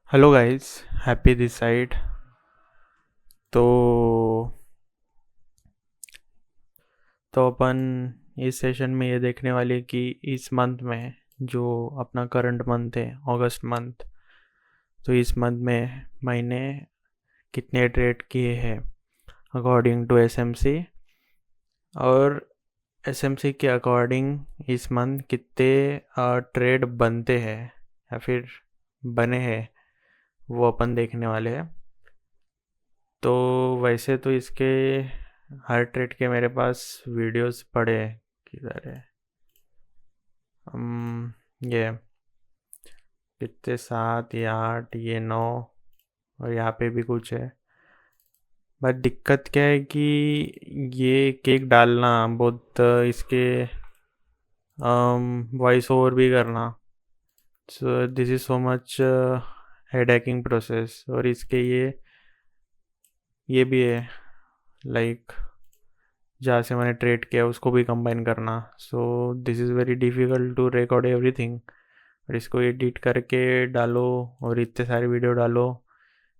Hello guys, happy this side. तो अपन इस session में ये देखने वाले कि इस मंथ में जो अपना करंट मंथ है अगस्त मंथ, तो इस मंथ में मैंने कितने ट्रेड किए हैं अकॉर्डिंग टू एसएमसी, और एसएमसी के अकॉर्डिंग इस मंथ कितने ट्रेड बनते हैं या फिर बने हैं, वो अपन देखने वाले हैं। तो वैसे तो इसके हर ट्रेड के मेरे पास वीडियोस पड़े हैं। किधर है? ये कितने, 7 या 8, ये 9, और यहाँ पे भी कुछ है। बट दिक्कत क्या है कि ये केक डालना बहुत, इसके वॉइस ओवर भी करना, so this is so much headaching process. और इसके ये भी है, लाइक जहाँ से मैंने ट्रेड किया उसको भी कंबाइन करना, so this is very difficult to record everything. और इसको एडिट करके डालो और इतने सारे वीडियो डालो।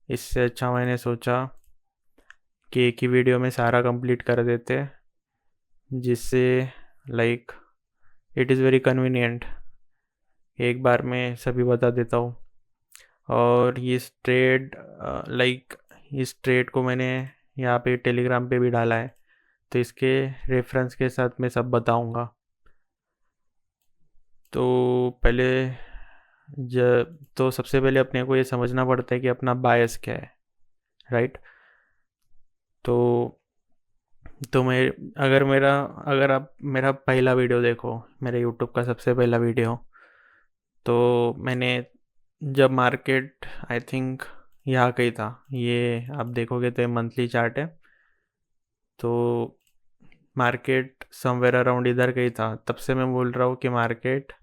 इससे अच्छा मैंने सोचा कि एक ही वीडियो में सारा कंप्लीट कर देते, जिससे like it is very convenient, एक बार में सभी बता देता हूँ। और इस ट्रेड को मैंने यहाँ पे टेलीग्राम पे भी डाला है, तो इसके रेफरेंस के साथ मैं सब बताऊँगा। तो पहले तो सबसे पहले अपने को ये समझना पड़ता है कि अपना बायस क्या है, राइट? तो मैं अगर आप मेरा पहला वीडियो देखो, मेरे यूट्यूब का सबसे पहला वीडियो, तो मैंने जब मार्केट आई थिंक यहाँ कहीं था, ये आप देखोगे तो मंथली चार्ट है, तो मार्केट समवेयर अराउंड इधर कहीं था। तब से मैं बोल रहा हूँ कि मार्केट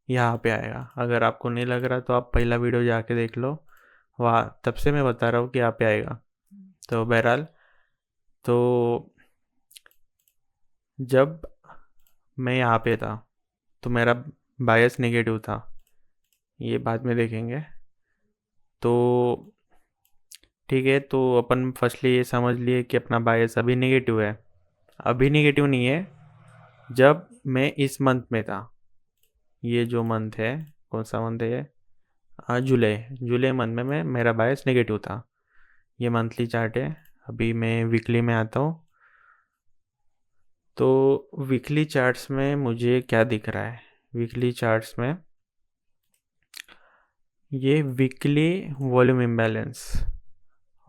यहाँ पे आएगा। अगर आपको नहीं लग रहा तो आप पहला वीडियो जाके देख लो, वहाँ तब से मैं बता रहा हूँ कि यहाँ पे आएगा। तो बहरहाल, तो जब मैं यहाँ पे था तो मेरा बायस नेगेटिव था, ये बाद में देखेंगे। तो ठीक है, तो अपन फर्स्टली ये समझ लिए कि अपना बायस अभी नेगेटिव है। अभी नेगेटिव नहीं है, जब मैं इस मंथ में था, ये जो मंथ है, कौन सा मंथ है ये? जुलाई। जुलाई मंथ में मेरा बायस नेगेटिव था। ये मंथली चार्ट है। अभी मैं वीकली में आता हूँ। तो वीकली चार्ट्स में मुझे क्या दिख रहा है? वीकली चार्ट्स में ये वीकली वॉल्यूम इम्बैलेंस,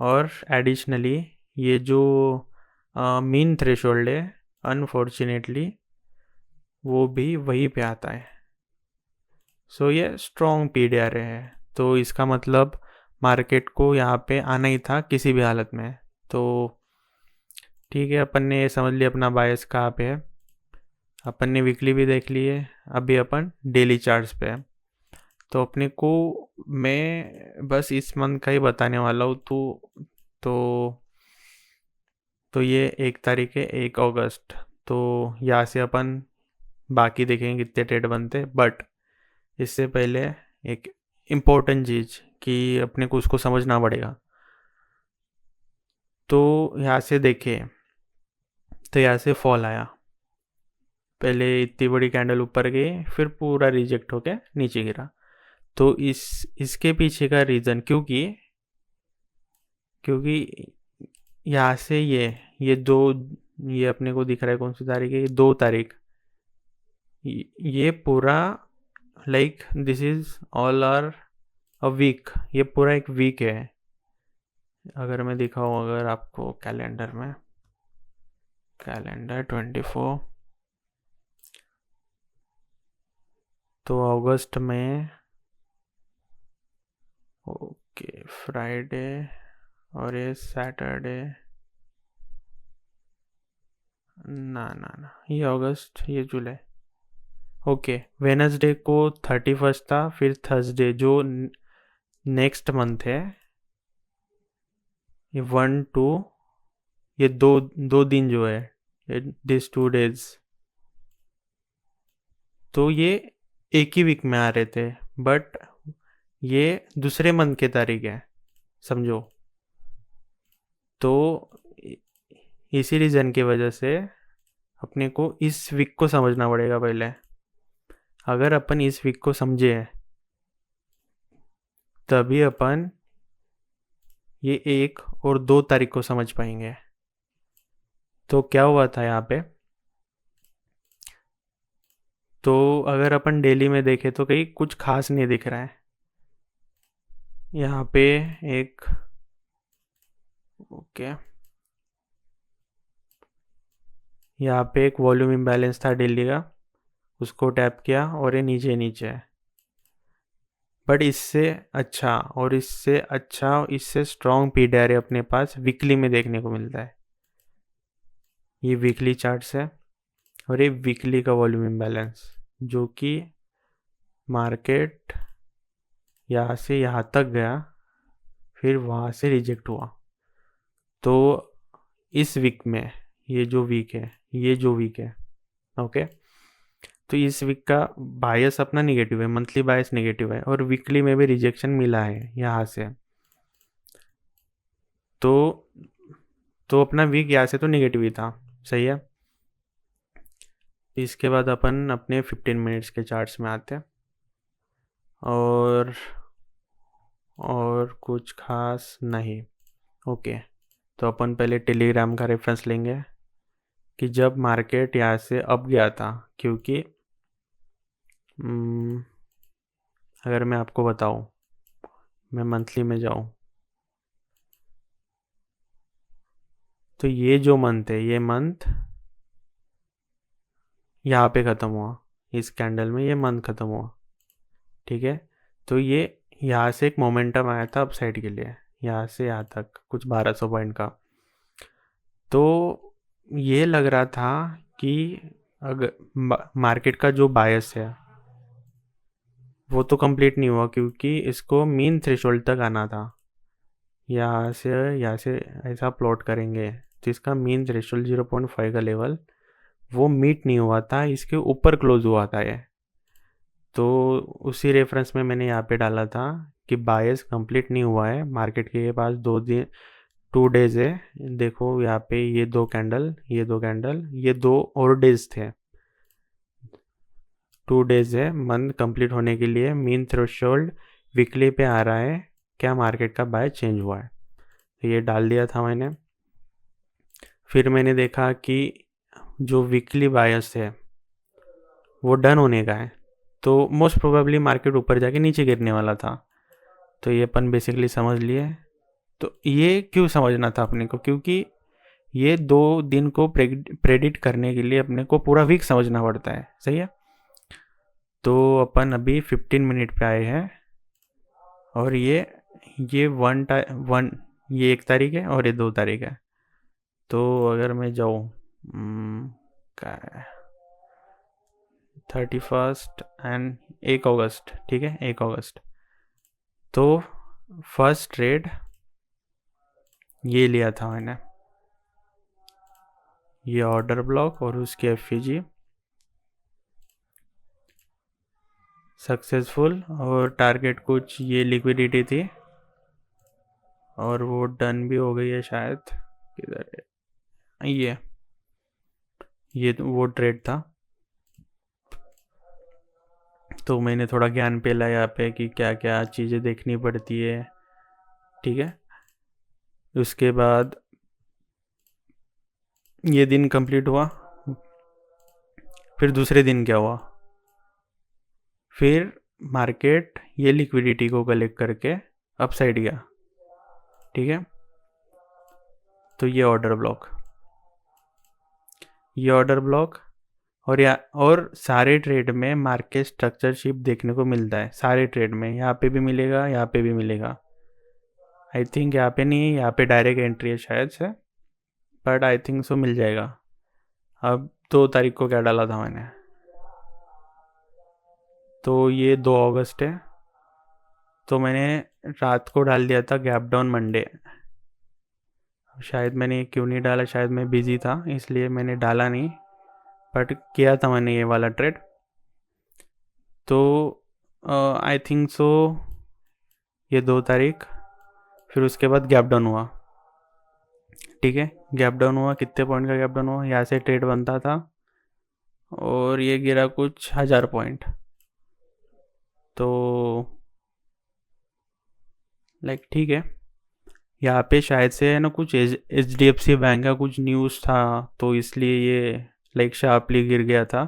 और एडिशनली ये जो मीन थ्रेशोल्ड है, अनफॉर्चुनेटली वो भी वहीं पे आता है। सो ये स्ट्रॉन्ग पीडीआर है, तो इसका मतलब मार्केट को यहाँ पे आना ही था किसी भी हालत में। तो ठीक है, अपन ने ये समझ लिया अपना बायस कहाँ पे है। अपन ने वीकली भी देख लिए, अभी अपन डेली चार्ट्स पे है। तो अपने को मैं बस इस मंथ का ही बताने वाला हूँ। तो ये 1 तारीख है, 1 अगस्त। तो यहाँ से अपन बाकी देखेंगे कितने ट्रेड बनते, बट इससे पहले एक इम्पोर्टेंट चीज़ कि अपने को उसको समझना पड़ेगा। तो यहाँ से देखें, तो यहाँ से फॉल आया, पहले इतनी बड़ी कैंडल ऊपर गई, फिर पूरा रिजेक्ट होके नीचे गिरा। तो इसके पीछे का रीज़न, क्योंकि यहाँ से ये दो, ये अपने को दिख रहा है कौन सी तारीख है? ये 2 तारीख। ये पूरा like this is all are a week, ये पूरा एक वीक है। अगर मैं दिखाऊँ, अगर आपको कैलेंडर में, कैलेंडर 24, तो अगस्त में, ओके, फ्राइडे और ये सैटरडे, ना ना ना, ये अगस्त, ये जुलाई। ओके, वेनसडे को 31 था, फिर थर्सडे जो नेक्स्ट मंथ है, ये 1 2, ये दो दो दिन जो है, दिस 2 डेज, तो ये एक ही वीक में आ रहे थे। बट ये दूसरे मंथ की तारीख है, समझो। तो इसी रीज़न की वजह से अपने को इस वीक को समझना पड़ेगा पहले। अगर अपन इस वीक को समझे तभी अपन ये 1 और 2 तारीख को समझ पाएंगे। तो क्या हुआ था यहाँ पे, तो अगर अपन डेली में देखें तो कहीं कुछ खास नहीं दिख रहा है। यहाँ पे एक, ओके, यहाँ पे एक वॉल्यूम इम्बैलेंस था डेली का, उसको टैप किया और ये नीचे नीचे है। बट इससे अच्छा और इससे स्ट्रॉन्ग पीडीआर अपने पास वीकली में देखने को मिलता है। ये वीकली चार्ट्स है और ये वीकली का वॉल्यूम इम्बैलेंस, जो कि मार्केट यहाँ से यहाँ तक गया, फिर वहाँ से रिजेक्ट हुआ। तो इस वीक में ये जो वीक है, ओके, तो इस वीक का बायस अपना निगेटिव है, मंथली बायस निगेटिव है, और वीकली में भी रिजेक्शन मिला है यहाँ से। तो अपना वीक यहाँ से तो निगेटिव ही था, सही है। इसके बाद अपन अपने 15 मिनट्स के चार्ट्स में आते हैं, और कुछ खास नहीं, ओके। तो अपन पहले टेलीग्राम का रेफरेंस लेंगे कि जब मार्केट यहाँ से अप गया था, क्योंकि अगर मैं आपको बताऊं, मैं मंथली में जाऊं, तो ये जो मंथ है, ये मंथ यहाँ पे ख़त्म हुआ, इस कैंडल में ये मंथ ख़त्म हुआ, ठीक है। तो ये यहाँ से एक मोमेंटम आया था अपसाइड के लिए, यहाँ से यहाँ तक कुछ 1200 पॉइंट का। तो ये लग रहा था कि अगर मार्केट का जो बायस है वो तो कंप्लीट नहीं हुआ, क्योंकि इसको मीन थ्रेशोल्ड तक आना था। यहाँ से ऐसा प्लॉट करेंगे तो इसका मीन थ्रेशोल्ड 0.5 का लेवल वो मीट नहीं हुआ था, इसके ऊपर क्लोज हुआ था ये। तो उसी रेफरेंस में मैंने यहाँ पे डाला था कि बायस कंप्लीट नहीं हुआ है, मार्केट के पास 2 डेज है। देखो यहाँ पे ये 2 कैंडल, ये 2 और डेज थे, 2 डेज है मंथ कंप्लीट होने के लिए। मीन थ्रेशोल्ड वीकली पे आ रहा है, क्या मार्केट का बाय चेंज हुआ है, तो ये डाल दिया था मैंने। फिर मैंने देखा कि जो वीकली बायस है वो डन होने का है, तो मोस्ट प्रोबेबली मार्केट ऊपर जाके नीचे गिरने वाला था। तो ये अपन बेसिकली समझ लिए। तो ये क्यों समझना था अपने को, क्योंकि ये 2 दिन को प्रेडिक्ट करने के लिए अपने को पूरा वीक समझना पड़ता है, सही है। तो अपन अभी 15 मिनट पे आए हैं, और ये 1 तारीख है और ये 2 तारीख है। तो अगर मैं जाऊँ, क्या है, 31 एंड 1 अगस्त, ठीक है, 1 अगस्त। तो फर्स्ट ट्रेड ये लिया था मैंने, ये ऑर्डर ब्लॉक और उसकी एफईजी सक्सेसफुल, और टारगेट कुछ ये लिक्विडिटी थी, और वो डन भी हो गई है शायद। किधर है ये तो वो ट्रेड था। तो मैंने थोड़ा ज्ञान पेला यहाँ पे कि क्या क्या चीज़ें देखनी पड़ती है, ठीक है। उसके बाद ये दिन कंप्लीट हुआ, फिर दूसरे दिन क्या हुआ, फिर मार्केट ये लिक्विडिटी को कलेक्ट करके अपसाइड गया, ठीक है। तो ये ऑर्डर ब्लॉक, और सारे ट्रेड में मार्केट स्ट्रक्चर शिप देखने को मिलता है, सारे ट्रेड में, यहाँ पे भी मिलेगा, यहाँ पे भी मिलेगा। आई थिंक यहाँ पे नहीं, यहाँ पे डायरेक्ट एंट्री है शायद से, बट आई थिंक सो मिल जाएगा। अब 2 तारीख को क्या डाला था मैंने, तो ये 2 अगस्त है, तो मैंने रात को डाल दिया था गैप डाउन मंडे। शायद मैंने क्यों नहीं डाला, शायद मैं बिज़ी था इसलिए मैंने डाला नहीं, बट किया था मैंने ये वाला ट्रेड। तो आई थिंक सो ये 2 तारीख, फिर उसके बाद गैप डाउन हुआ। ठीक है, गैप डाउन हुआ, कितने पॉइंट का गैप डाउन हुआ, यहाँ से ट्रेड बनता था और ये गिरा कुछ 1000 पॉइंट। तो लाइक ठीक है, यहाँ पे शायद से है ना कुछ H D F C bank का कुछ न्यूज़ था, तो इसलिए ये लाइक शार्पली गिर गया था।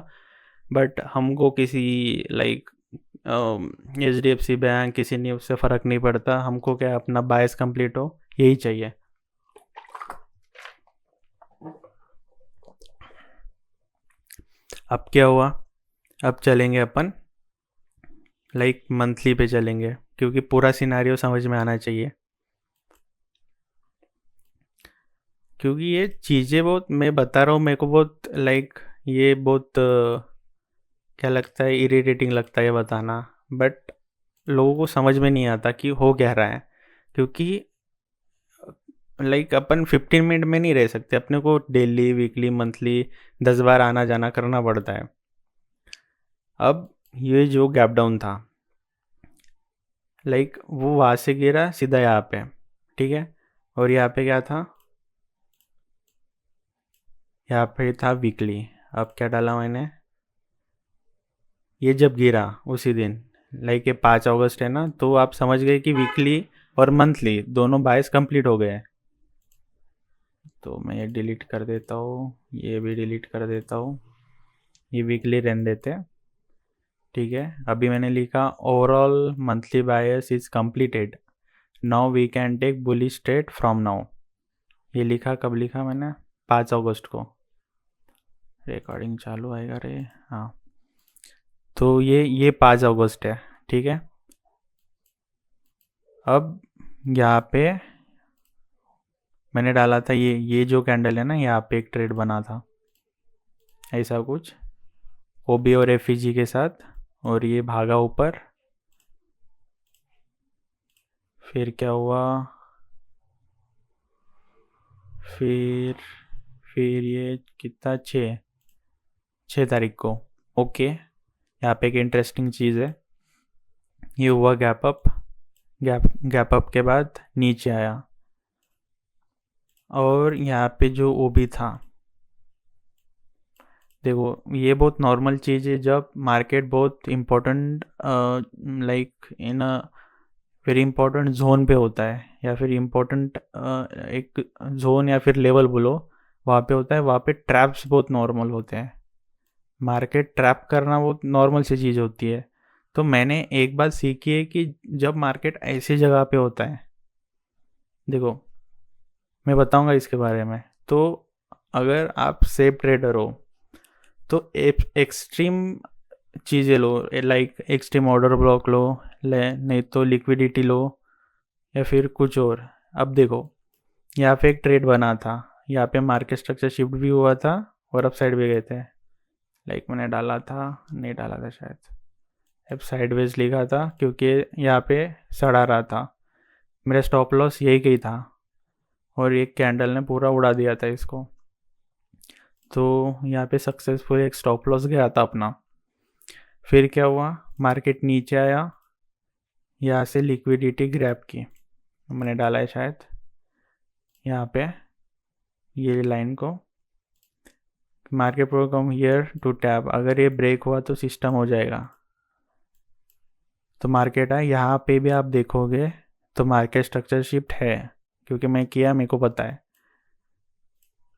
बट हमको किसी like H D F C bank किसी न्यूज़ से फ़र्क नहीं पड़ता, हमको क्या अपना बायस कंप्लीट हो यही चाहिए। अब क्या हुआ, अब चलेंगे अपन लाइक मंथली पे चलेंगे, क्योंकि पूरा सिनारियो समझ में आना चाहिए। क्योंकि ये चीज़ें बहुत मैं बता रहा हूँ, मेरे को बहुत लाइक ये बहुत क्या लगता है, इरिटेटिंग लगता है ये बताना, बट लोगों को समझ में नहीं आता कि हो क्या रहा है। क्योंकि लाइक अपन 15 मिनट में नहीं रह सकते, अपने को डेली वीकली मंथली 10 बार आना जाना करना पड़ता है। अब ये जो गैप डाउन था लाइक वो वहाँ से गिरा सीधा यहाँ पे, ठीक है। और यहाँ पे क्या था, यहाँ पे था वीकली। अब क्या डाला मैंने, ये जब गिरा उसी दिन लाइक ये 5 अगस्त है ना, तो आप समझ गए कि वीकली और मंथली दोनों बायस कंप्लीट हो गए हैं। तो मैं ये डिलीट कर देता हूँ, ये भी डिलीट कर देता हूँ, ये वीकली रहने देते हैं। ठीक है, अभी मैंने लिखा overall monthly bias is completed, now we can take bullish trade from now. ये लिखा कब लिखा मैंने, 5 अगस्त को। रिकॉर्डिंग चालू आएगा रे, हाँ। तो ये 5 अगस्त है, ठीक है। अब यहाँ पे मैंने डाला था ये जो कैंडल है ना, यहाँ पे एक ट्रेड बना था ऐसा कुछ ओबी और एफईजी के साथ, और ये भागा ऊपर। फिर क्या हुआ, फिर ये कितना 6 तारीख को, ओके। यहाँ पे एक इंटरेस्टिंग चीज़ है, ये हुआ गैप अप, गैप अप के बाद नीचे आया, और यहाँ पे जो ओबी था, देखो ये बहुत नॉर्मल चीज़ है जब मार्केट बहुत important like in a very important zone पे होता है, या फिर इम्पोर्टेंट एक जोन या फिर लेवल बोलो, वहाँ पे होता है। वहाँ पे ट्रैप्स बहुत नॉर्मल होते हैं, मार्केट ट्रैप करना बहुत नॉर्मल सी चीज़ होती है। तो मैंने एक बात सीखी है कि जब मार्केट ऐसी जगह पे होता है, देखो मैं बताऊंगा इसके बारे में, तो अगर आप सेफ ट्रेडर हो तो एक्सट्रीम चीज़ें लो, लाइक एक्सट्रीम ऑर्डर ब्लॉक लो, ले नहीं तो लिक्विडिटी लो, या फिर कुछ और। अब देखो यहाँ पे एक ट्रेड बना था, यहाँ पे मार्केट स्ट्रक्चर शिफ्ट भी हुआ था और अप साइड भी गए थे। लाइक मैंने डाला था, नहीं डाला था शायद, अब साइडवेज लिखा था क्योंकि यहाँ पे सड़ा रहा था। मेरा स्टॉप लॉस यही कही था, और एक कैंडल ने पूरा उड़ा दिया था इसको। तो यहाँ पे सक्सेसफुल एक स्टॉप लॉस गया था अपना। फिर क्या हुआ, मार्केट नीचे आया, यहाँ से लिक्विडिटी ग्रैब की, मैंने डाला है शायद यहाँ पे ये लाइन को, market program here to tap, अगर ये ब्रेक हुआ तो सिस्टम हो जाएगा। तो मार्केट है, यहाँ पे भी आप देखोगे तो मार्केट स्ट्रक्चर शिफ्ट है, क्योंकि मैं किया, मेरे को पता है।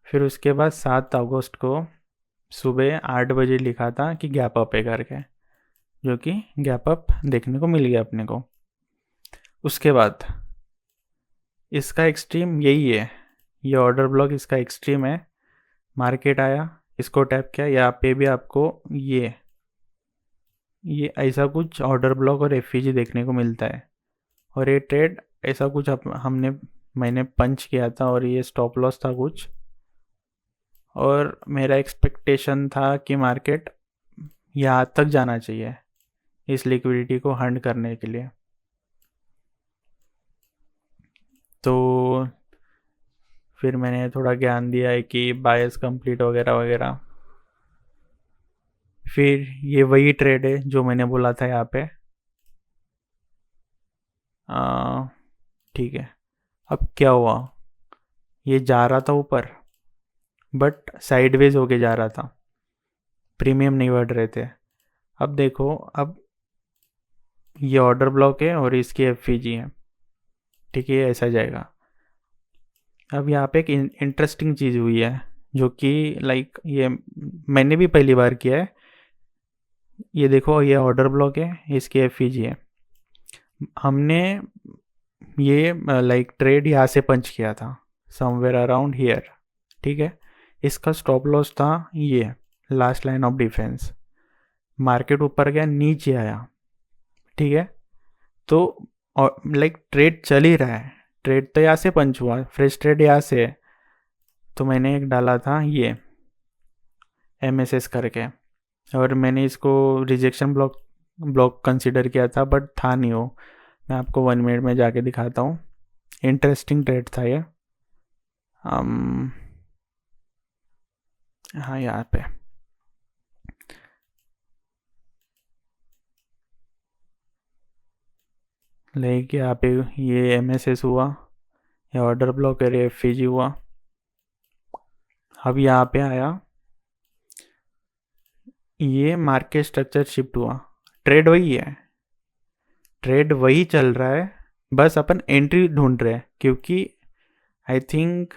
फिर उसके बाद 7 अगस्त को सुबह 8 बजे लिखा था कि गैप अप है करके, जो कि गैप अप देखने को मिल गया अपने को। उसके बाद इसका एक्सट्रीम यही है, ये ऑर्डर ब्लॉक इसका एक्सट्रीम है। मार्केट आया, इसको टैप किया, यहाँ पे भी आपको ये ऐसा कुछ ऑर्डर ब्लॉक और एफईजी देखने को मिलता है। और ये ट्रेड ऐसा कुछ मैंने पंच किया था, और ये स्टॉप लॉस था कुछ, और मेरा एक्सपेक्टेशन था कि मार्केट यहाँ तक जाना चाहिए इस लिक्विडिटी को हंड करने के लिए। तो फिर मैंने थोड़ा ज्ञान दिया है कि बायस कंप्लीट वगैरह वगैरह। फिर ये वही ट्रेड है जो मैंने बोला था यहाँ पे, ठीक है, अब क्या हुआ, ये जा रहा था ऊपर बट साइडवेज होके जा रहा था, प्रीमियम नहीं बढ़ रहे थे। अब देखो, अब ये ऑर्डर ब्लॉक है और इसकी एफवीजी है, ठीक है, ये ऐसा जाएगा। अब यहाँ पे एक इंटरेस्टिंग चीज़ हुई है जो कि लाइक ये मैंने भी पहली बार किया है। ये देखो, ये ऑर्डर ब्लॉक है, इसकी एफवीजी है। हमने ये लाइक ट्रेड यहाँ से पंच किया था, समवेयर अराउंड हियर, ठीक है। इसका स्टॉप लॉस था ये last line of defence. Market ऊपर गया, नीचे आया, ठीक है। तो लाइक ट्रेड चल ही रहा है, ट्रेड तो यहाँ से पंच हुआ, फ्रेश ट्रेड यहाँ से है। तो मैंने एक डाला था ये MSS करके, और मैंने इसको रिजेक्शन ब्लॉक ब्लॉक कंसिडर किया था बट था नहीं वो। मैं आपको 1 मिनट में जाके दिखाता हूँ। इंटरेस्टिंग ट्रेड था ये। हाँ, यहाँ पे लेके यहाँ पे ये MSS हुआ, ये ऑर्डर ब्लॉक है, एफवीजी हुआ। अब यहाँ पे आया, ये मार्केट स्ट्रक्चर शिफ्ट हुआ, ट्रेड वही है, ट्रेड वही चल रहा है, बस अपन एंट्री ढूंढ रहे हैं क्योंकि आई थिंक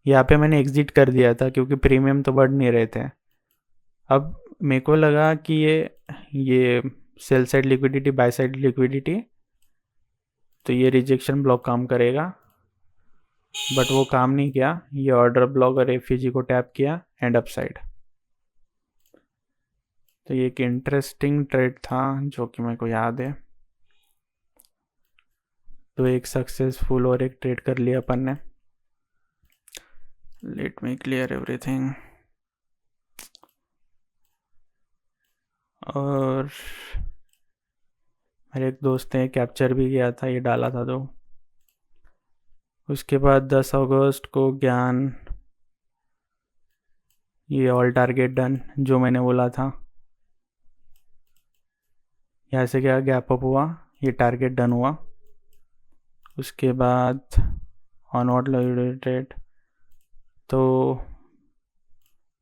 यहाँ पे मैंने एग्जिट कर दिया था क्योंकि प्रीमियम तो बढ़ नहीं रहे थे। अब मेरे को लगा कि ये sell side liquidity, by side liquidity, तो ये रिजेक्शन ब्लॉक काम करेगा, बट वो काम नहीं किया। ये ऑर्डर ब्लॉक और एफईजी को टैप किया एंड अपसाइड। तो ये एक इंटरेस्टिंग ट्रेड था जो कि मेरे को याद है। तो एक सक्सेसफुल और एक ट्रेड कर लिया अपन ने। Let me clear everything. और मेरे एक दोस्त ने कैप्चर भी किया था, ये डाला था। तो उसके बाद 10 अगस्त को ज्ञान, ये ऑल टारगेट डन जो मैंने बोला था, यहाँ से क्या गैप अप हुआ, ये टारगेट डन हुआ। उसके बाद ऑनवर्ड रिलेटेड तो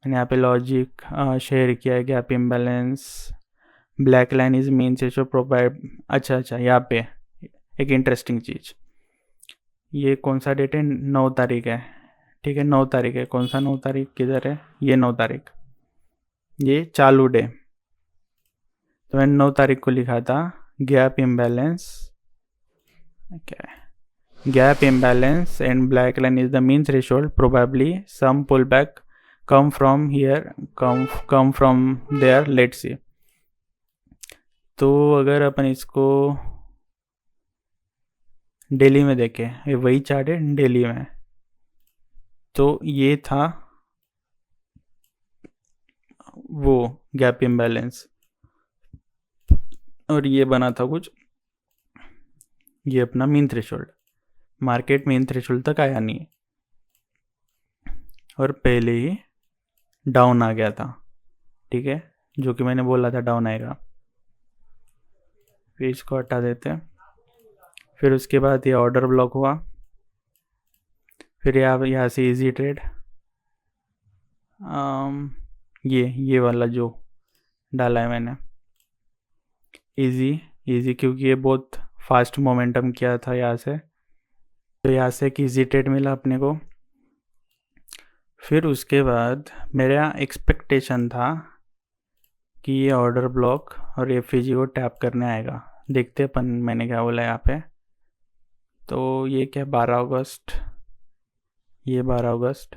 मैंने यहाँ पे लॉजिक शेयर किया है, gap imbalance, black line is mean से शो प्रोवाइड। अच्छा, यहाँ पे एक इंटरेस्टिंग चीज़, ये कौन सा डेट है, 9 तारीख है, ठीक है, 9 तारीख है। कौन सा 9 तारीख, किधर है ये 9 तारीख, ये चालू डे। तो मैंने 9 तारीख को लिखा था गैप इम्बैलेंस, क्या है, gap imbalance and black line is the mean threshold, probably some pull back come from here, come from there, let's see. तो अगर अपन इसको डेली में देखें, ये वही चार्ट है डेली में, तो ये था वो गैप इम्बैलेंस, और ये बना था कुछ, ये अपना mean threshold. Market mean threshold तक आया नहीं और पहले ही डाउन आ गया था, ठीक है, जो कि मैंने बोला था डाउन आएगा। फिर इसको हटा देते हैं। फिर उसके बाद ये ऑर्डर ब्लॉक हुआ। फिर यहाँ से इजी ट्रेड, ये वाला जो डाला है मैंने, इजी क्योंकि ये बहुत फास्ट मोमेंटम किया था यहाँ से, तो यहाँ से एक इजी ट्रेड मिला अपने को। फिर उसके बाद मेरा एक्सपेक्टेशन था कि ये ऑर्डर ब्लॉक और एफईजी को टैप करने आएगा। देखते अपन मैंने क्या बोला यहाँ पे। तो ये क्या, 12 अगस्त, ये 12 अगस्त,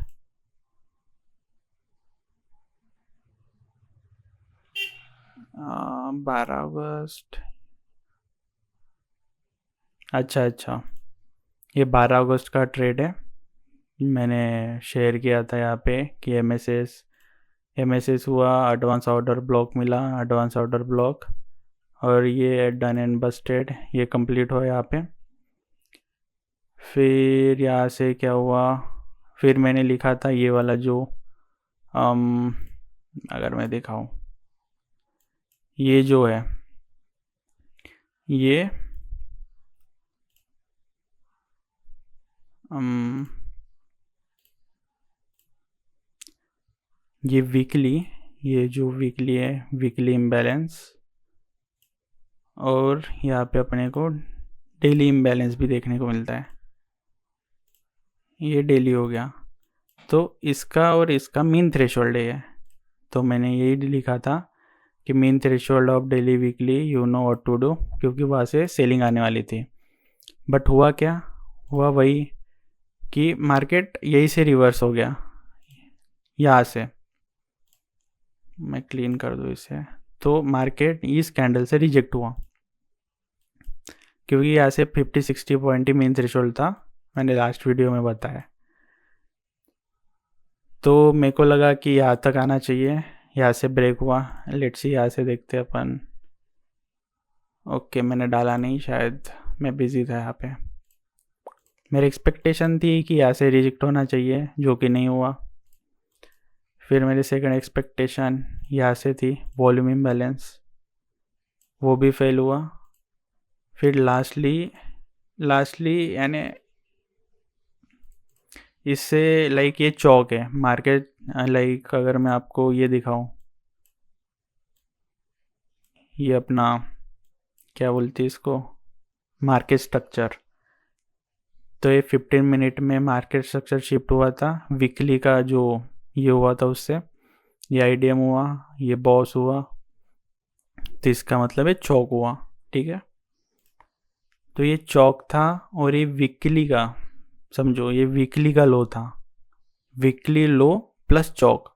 बारह अगस्त, अच्छा, ये 12 अगस्त का ट्रेड है। मैंने शेयर किया था यहाँ पे कि MSS हुआ, एडवांस ऑर्डर ब्लॉक मिला, एडवांस ऑर्डर ब्लॉक, और ये डन एंड बस्टेड, ये कंप्लीट हुआ यहाँ पे। फिर यहाँ से क्या हुआ, फिर मैंने लिखा था ये वाला जो अगर मैं दिखाऊं, ये जो है, ये ये वीकली, ये जो वीकली है, वीकली इम्बैलेंस, और यहाँ पे अपने को डेली इम्बैलेंस भी देखने को मिलता है। ये डेली हो गया, तो इसका और इसका मीन थ्रेशोल्ड है। तो मैंने यही लिखा था कि mean threshold of daily weekly you know what to do, क्योंकि वहाँ से सेलिंग आने वाली थी। बट हुआ क्या, हुआ वही कि मार्केट यही से रिवर्स हो गया। यहाँ से मैं क्लीन कर दूँ इसे, तो मार्केट इस कैंडल से रिजेक्ट हुआ, क्योंकि यहाँ से 50-60 पॉइंट ही मेन थ्रेशोल्ड था, मैंने लास्ट वीडियो में बताया। तो मेरे को लगा कि यहाँ तक आना चाहिए, यहाँ से ब्रेक हुआ। लेट्स सी, यहाँ से देखते हैं अपन। ओके, मैंने डाला नहीं, शायद मैं बिज़ी था यहाँ पे। मेरी एक्सपेक्टेशन थी कि यहाँ से रिजेक्ट होना चाहिए, जो कि नहीं हुआ। फिर मेरी सेकंड एक्सपेक्टेशन यहाँ से थी वॉल्यूम इम्बैलेंस, वो भी फेल हुआ। फिर लास्टली यानी इससे लाइक ये चौक है मार्केट। लाइक अगर मैं आपको ये दिखाऊं, ये अपना क्या बोलते हैं इसको, मार्केट स्ट्रक्चर। तो ये 15 मिनट में मार्केट स्ट्रक्चर शिफ्ट हुआ था। वीकली का जो ये हुआ था उससे, ये आईडीएम हुआ, ये बॉस हुआ, तो इसका मतलब है चौक हुआ। ठीक है, तो ये चौक था, और ये वीकली का, समझो ये वीकली का लो था, वीकली लो प्लस चौक।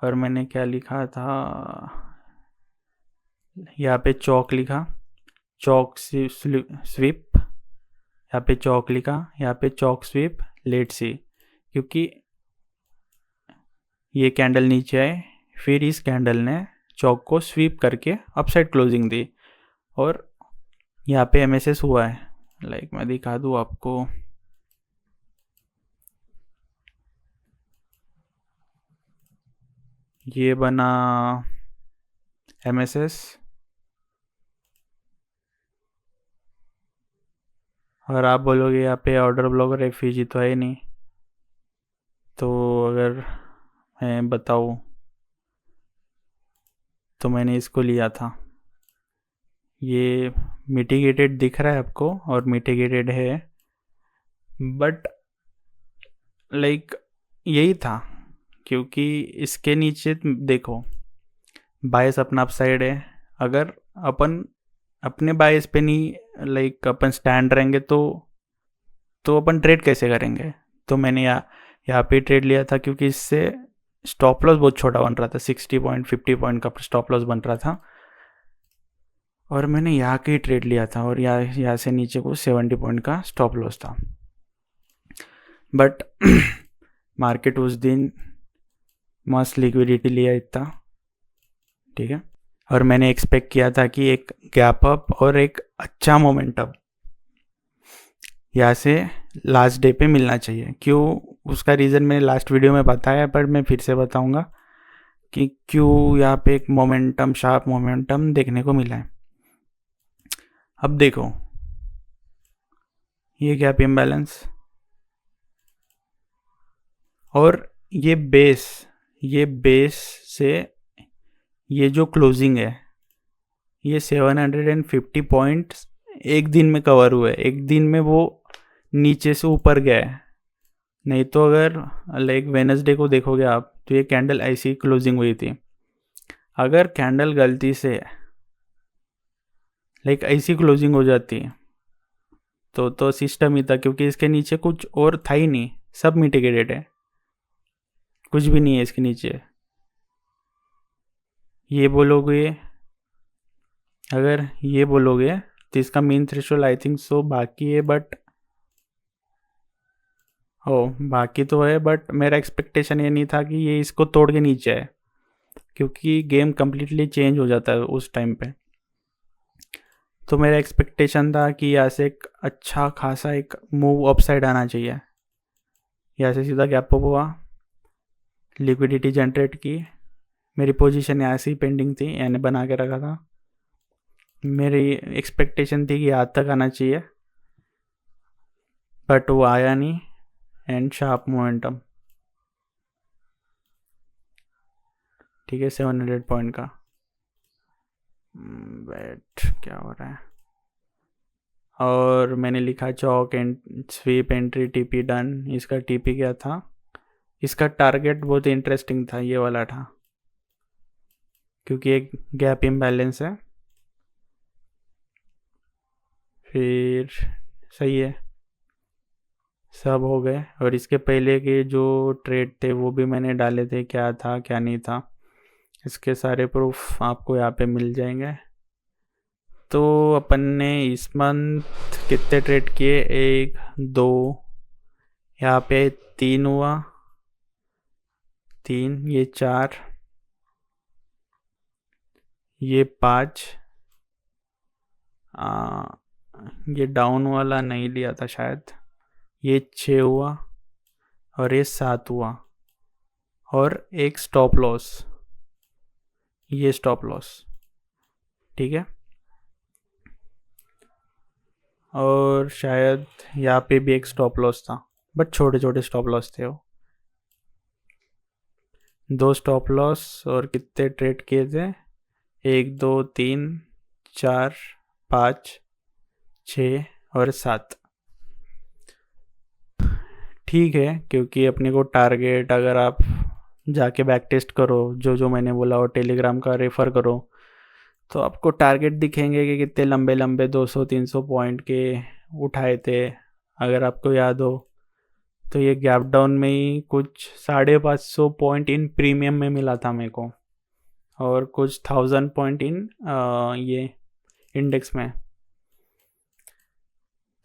और मैंने क्या लिखा था यहाँ पे, चौक लिखा, चौक स्वीप, यहाँ पे चौक लिखा, यहाँ पे चौक स्वीप, लेट सी, क्योंकि ये कैंडल नीचे आए, फिर इस कैंडल ने चौक को स्वीप करके अपसाइड क्लोजिंग दी, और यहाँ पे एमएसएस हुआ है। लाइक मैं दिखा दूँ आपको, ये बना एमएसएस, और आप बोलोगे यहाँ पे ऑर्डर ब्लॉक रेफ्यूजी तो है नहीं। तो अगर मैं बताऊँ, तो मैंने इसको लिया था, ये मिटिगेटेड दिख रहा है आपको, और मिटिगेटेड है, बट लाइक यही था, क्योंकि इसके नीचे देखो बायस अपना अपसाइड है। अगर अपन अपने बायस पे नहीं लाइक अपन स्टैंड रहेंगे, तो अपन ट्रेड कैसे करेंगे। तो मैंने यहाँ पे ट्रेड लिया था, क्योंकि इससे स्टॉप लॉस बहुत छोटा बन रहा था, 60 पॉइंट 50 पॉइंट का स्टॉप लॉस बन रहा था, और मैंने यहाँ के ही ट्रेड लिया था, और यहाँ से नीचे को 70 पॉइंट का स्टॉप लॉस था। बट मार्केट उस दिन मस्त लिक्विडिटी लिया इतना, ठीक है, और मैंने एक्सपेक्ट किया था कि एक गैप अप और एक अच्छा मोमेंटम यहाँ से लास्ट डे पे मिलना चाहिए। क्यों, उसका रीज़न मैंने लास्ट वीडियो में बताया, पर मैं फिर से बताऊंगा कि क्यों यहाँ पे एक मोमेंटम, शार्प मोमेंटम देखने को मिला है। अब देखो, ये गैप इम्बैलेंस, और ये बेस से ये जो क्लोजिंग है, ये 750 पॉइंट्स एक दिन में कवर हुए। एक दिन में वो नीचे से ऊपर गया है, नहीं तो अगर लाइक वेनसडे को देखोगे आप, तो ये कैंडल ऐसी क्लोजिंग हुई थी। अगर कैंडल गलती से लाइक ऐसी क्लोजिंग हो जाती तो सिस्टम ही था, क्योंकि इसके नीचे कुछ और था ही नहीं, सब मिटिगेटेड है, कुछ भी नहीं है इसके नीचे। ये बोलोगे, अगर ये बोलोगे तो इसका main threshold I think so बाकी है, बट बाकी तो है, बट मेरा एक्सपेक्टेशन ये नहीं था कि ये इसको तोड़ के नीचे है, क्योंकि गेम कम्प्लीटली चेंज हो जाता है उस टाइम पे। तो मेरा एक्सपेक्टेशन था कि यहाँ से एक अच्छा खासा एक मूव अपसाइड आना चाहिए। यहाँ से सीधा गैप अप हुआ, लिक्विडिटी जनरेट की, मेरी पोजीशन यहाँ से ही पेंडिंग थी, यानी बना के रखा था। मेरी एक्सपेक्टेशन थी कि यहाँ तक आना चाहिए, बट वो आया नहीं एंड शार्प मोमेंटम। ठीक है, 700 पॉइंट का। वेट, क्या हो रहा है? और मैंने लिखा चौक and sweep entry TP done. इसका टीपी क्या था? इसका टारगेट बहुत इंटरेस्टिंग था, ये वाला था, क्योंकि एक गैप इम्बैलेंस है। फिर सही है, सब हो गए। और इसके पहले के जो ट्रेड थे वो भी मैंने डाले थे, क्या था क्या नहीं था, इसके सारे प्रूफ आपको यहाँ पे मिल जाएंगे। तो अपन ने इस मंथ कितने ट्रेड किए? 1 2, यहाँ पे 3 हुआ, 3, ये 4, ये 5, ये डाउन वाला नहीं लिया था शायद, ये 6 हुआ, और ये 7 हुआ, और एक स्टॉप लॉस, ये स्टॉप लॉस। ठीक है, और शायद यहाँ पे भी एक स्टॉप लॉस था, बट छोटे छोटे स्टॉप लॉस थे वो। 2 स्टॉप लॉस, और कितने ट्रेड किए थे? 1 2 3 4 5 6 और 7। ठीक है, क्योंकि अपने को टारगेट, अगर आप जाके बैक टेस्ट करो जो जो मैंने बोला और टेलीग्राम का रेफ़र करो, तो आपको टारगेट दिखेंगे कि कितने लंबे लंबे 200-300 पॉइंट के उठाए थे। अगर आपको याद हो तो ये गैप डाउन में ही कुछ 550 पॉइंट इन प्रीमियम में मिला था मेरे को, और कुछ 1000 पॉइंट इन ये इंडेक्स में।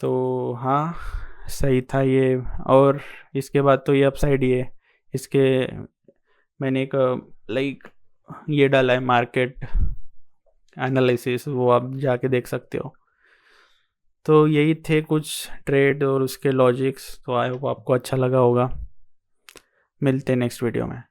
तो हाँ, सही था ये। और इसके बाद तो ये अपसाइड ही है। इसके मैंने एक लाइक ये डाला है मार्केट एनालिसिस, वो आप जाके देख सकते हो। तो यही थे कुछ ट्रेड और उसके लॉजिक्स। तो आई होप आपको अच्छा लगा होगा। मिलते हैं नेक्स्ट वीडियो में।